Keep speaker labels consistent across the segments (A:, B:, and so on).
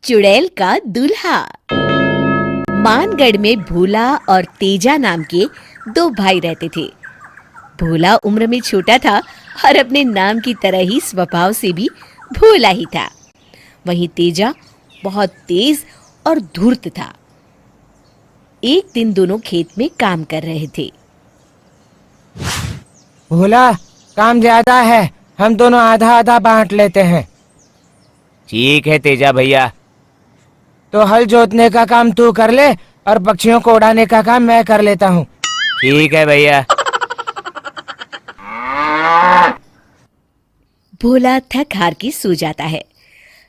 A: चुड़ैल का दूल्हा। मानगढ़ में भोला और तेजा नाम के दो भाई रहते थे। भोला उम्र में छोटा था और अपने नाम की तरह ही स्वभाव से भी भोला ही था। वहीं तेजा बहुत तेज और धूर्त था। एक दिन दोनों खेत में काम कर रहे थे।
B: भोला, काम ज्यादा है, हम दोनों आधा आधा बांट लेते हैं।
C: ठीक है तेजा भैया।
B: तो हल जोतने का काम तू कर ले और पक्षियों को उड़ाने का काम मैं कर लेता हूँ।
C: ठीक है भैया।
A: भोला थक हार के सो जाता है।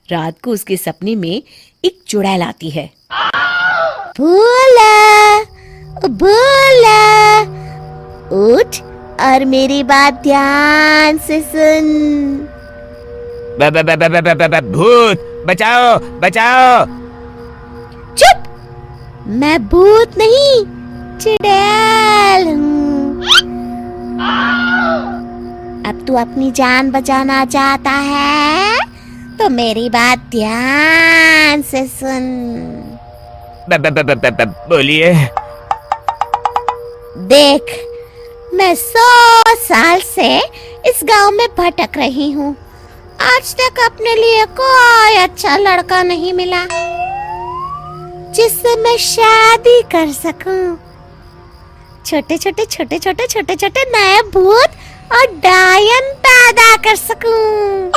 A: रात को उसके सपने में एक चुड़ैल आती है। भोला, भोला, उठ और मेरी बात ध्यान से सुन।
C: भूत बचाओ बचाओ।
A: चुप! मैं भूत नहीं, चुड़ैल हूँ। अब तू अपनी जान बचाना चाहता है तो मेरी बात ध्यान से सुन।
C: बोलिए।
A: देख, मैं 100 साल से इस गांव में भटक रही हूँ। आज तक अपने लिए कोई अच्छा लड़का नहीं मिला जिससे मैं शादी कर सकूं। छोटे छोटे नए भूत और डायन पैदा कर सकूं।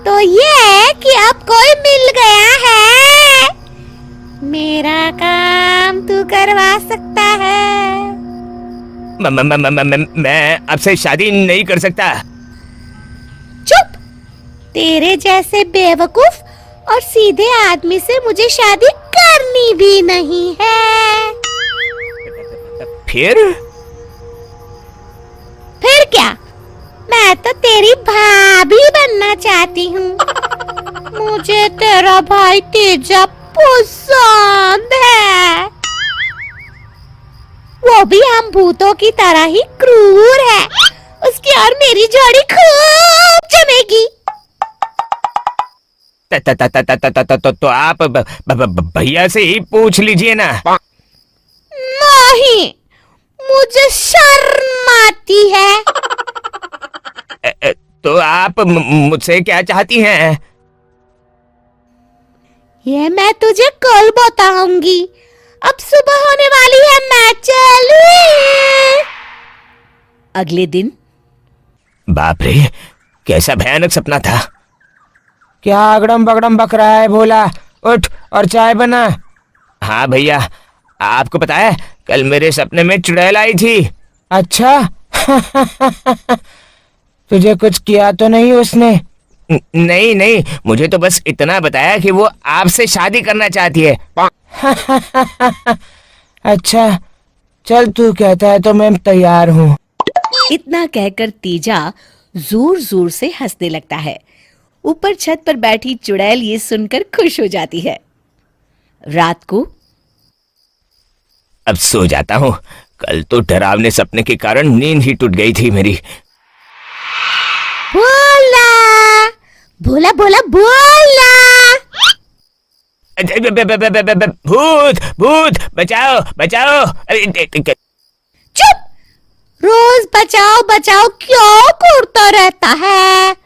A: तो ये कि अब कोई मिल गया है, मेरा काम तू करवा सकता है।
C: मैं आपसे शादी नहीं कर सकता।
A: चुप! तेरे जैसे बेवकूफ और सीधे आदमी से मुझे शादी करनी भी नहीं है।
C: फिर
A: क्या? मैं तो तेरी भाभी बनना चाहती हूँ। मुझे तेरा भाई तेजा पसंद है। वो भी हम भूतों की तरह ही क्रूर है। उसकी और मेरी जोड़ी खूब जमेगी।
C: तो आप भैया से ही पूछ लीजिए ना।
A: नहीं, मुझे शर्म आती है।
C: तो आप मुझसे क्या चाहती हैं?
A: ये मैं तुझे कल बताऊंगी। अब सुबह होने वाली है, मैं चलूं। अगले दिन।
C: बाप रे, कैसा भयानक सपना था।
B: क्या अगड़म बगड़म बक रहा है भोला? उठ और चाय बना।
C: हाँ भैया, आपको पता है कल मेरे सपने में चुड़ैल आई थी।
B: अच्छा। तुझे कुछ किया तो नहीं उसने?
C: नहीं नहीं, मुझे तो बस इतना बताया कि वो आपसे शादी करना चाहती है।
B: अच्छा, चल तू कहता है तो मैं तैयार हूँ।
A: इतना कहकर तेजा जोर जोर से हंसने लगता है। ऊपर छत पर बैठी चुड़ैल ये सुनकर खुश हो जाती है। रात को
C: अब सो जाता हूँ। कल तो डरावने सपने के कारण नींद ही टूट गई थी मेरी।
A: भोला, भोला, भोला, भोला।
C: भूत भूत बचाओ बचाओ।
A: चुप! रोज बचाओ बचाओ क्यों करता रहता है?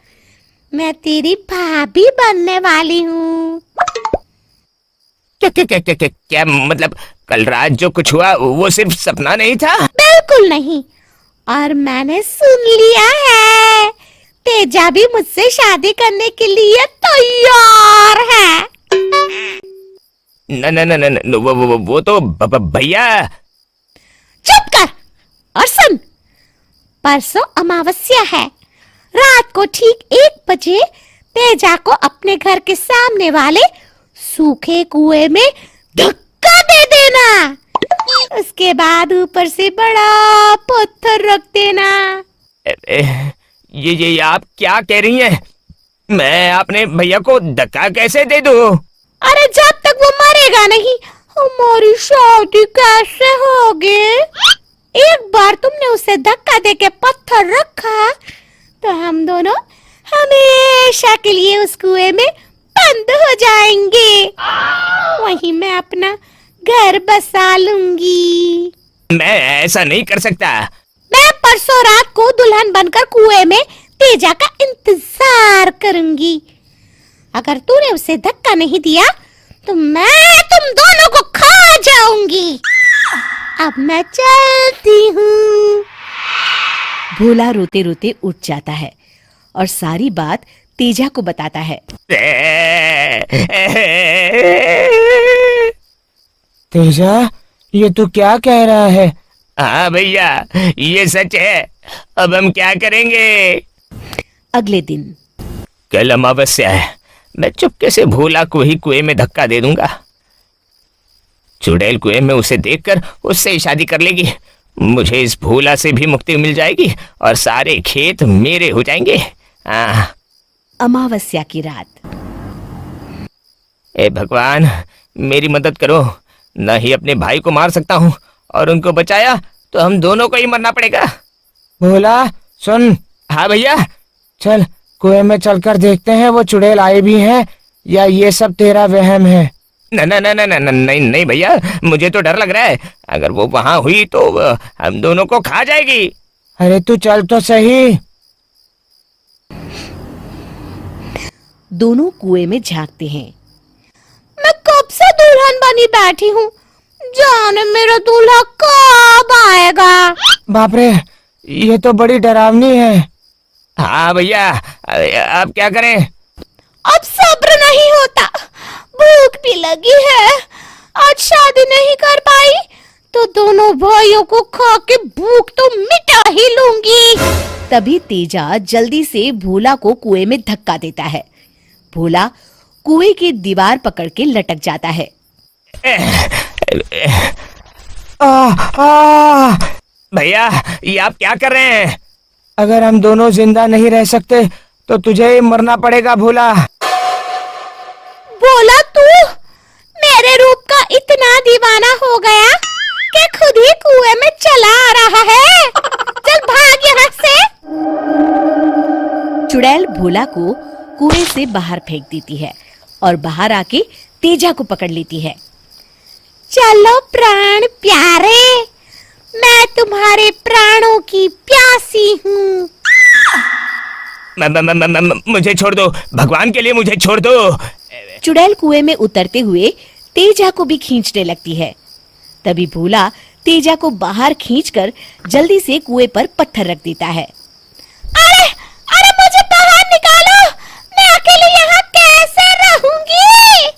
A: मैं तेरी भाभी बनने वाली हूँ।
C: क्या मतलब कल रात जो कुछ हुआ वो सिर्फ सपना नहीं था?
A: बिल्कुल नहीं। और मैंने सुन लिया है, तेजा भी मुझसे शादी करने के लिए तैयार है।
C: न न न न न, वो तो भैया।
A: चुप कर और सुन। परसों अमावस्या है। रात को ठीक 1 बजे तेजा को अपने घर के सामने वाले सूखे कुएं में धक्का दे देना। उसके बाद ऊपर से बड़ा पत्थर रख देना।
C: ये आप क्या कह रही हैं? मैं अपने भैया को धक्का कैसे दे दूं?
A: अरे जब तक वो मरेगा नहीं, हमारी शादी कैसे होगी? एक बार तुमने उसे धक्का देके पत्थर रखा तो हम दोनों हमेशा के लिए उस कुएं में बंद हो जाएंगे। वहीं मैं अपना घर बसा लूंगी।
C: मैं ऐसा नहीं कर सकता।
A: मैं परसों रात को दुल्हन बनकर कुएं में तेजा का इंतजार करूंगी। अगर तूने उसे धक्का नहीं दिया तो मैं तुम दोनों को खा जाऊंगी। अब मैं चलती हूँ। भोला रोते रोते उठ जाता है और सारी बात तेजा को बताता है।
B: तेजा, ये तू क्या कह रहा है?
C: हाँ भैया, ये सच है। अब हम क्या करेंगे?
A: अगले दिन
C: कल अमावस्या है। मैं चुपके से भोला को ही कुएं में धक्का दे दूंगा। चुड़ैल कुएं में उसे देखकर उससे शादी कर लेगी। मुझे इस भोला से भी मुक्ति मिल जाएगी और सारे खेत मेरे हो जाएंगे।
A: अमावस्या की रात।
C: ए भगवान, मेरी मदद करो। न ही अपने भाई को मार सकता हूँ और उनको बचाया तो हम दोनों को ही मरना पड़ेगा।
B: भोला सुन।
C: हाँ भैया।
B: चल कुएं में चलकर देखते हैं वो चुड़ैल आए भी हैं या ये सब तेरा वहम है।
C: न न न न न न- नहीं नहीं भैया, मुझे तो डर लग रहा है। अगर वो वहां हुई तो हम दोनों को खा जाएगी।
B: अरे तू चल तो सही।
A: दोनों कुएं में झांकते हैं। मैं कब से दुल्हन बनी बैठी हूँ, जाने मेरा दूल्हा कब आएगा।
B: बाप रे, ये तो बड़ी डरावनी है।
C: हाँ भैया, अब क्या करें?
A: अब सब्र नहीं होता, भूख भी लगी है। आज शादी नहीं कर पाई तो दोनों भाइयों को खा के भूख तो मिटा ही लूंगी। तभी तेजा जल्दी से भोला को कुएं में धक्का देता है। भोला कुएं की दीवार पकड़ के लटक जाता है।
C: भैया, ये आप क्या कर रहे हैं?
B: अगर हम दोनों जिंदा नहीं रह सकते तो तुझे ही मरना पड़ेगा भोला।
A: भोला, तू मेरे रूप का इतना दीवाना हो गया कि खुद ही कुएं में चला आ रहा है। चल भाग यहाँ से। चुड़ैल भोला को कुएं से बाहर फेंक देती है और बाहर आके तेजा को पकड़ लेती है। चलो प्राण प्यारे, मैं तुम्हारे प्राणों की प्यासी हूँ।
C: मुझे छोड़ दो, भगवान के लिए मुझे छोड़ दो।
A: चुड़ैल कुएं में उतरते हुए तेजा को भी खींचने लगती है। तभी भोला तेजा को बाहर खींचकर जल्दी से कुएं पर पत्थर रख देता है। अरे अरे, मुझे बाहर निकालो, मैं अकेले यहाँ कैसे रहूंगी?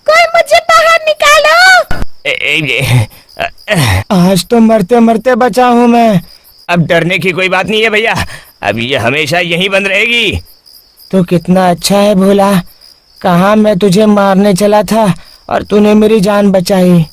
A: कोई मुझे बाहर निकालो।
B: आज तो मरते मरते बचा हूँ मैं।
C: अब डरने की कोई बात नहीं है भैया, अब ये हमेशा यहीं बंद रहेगी।
B: तो कितना अच्छा है भोला, कहाँ मैं तुझे मारने चला था और तूने मेरी जान बचाई।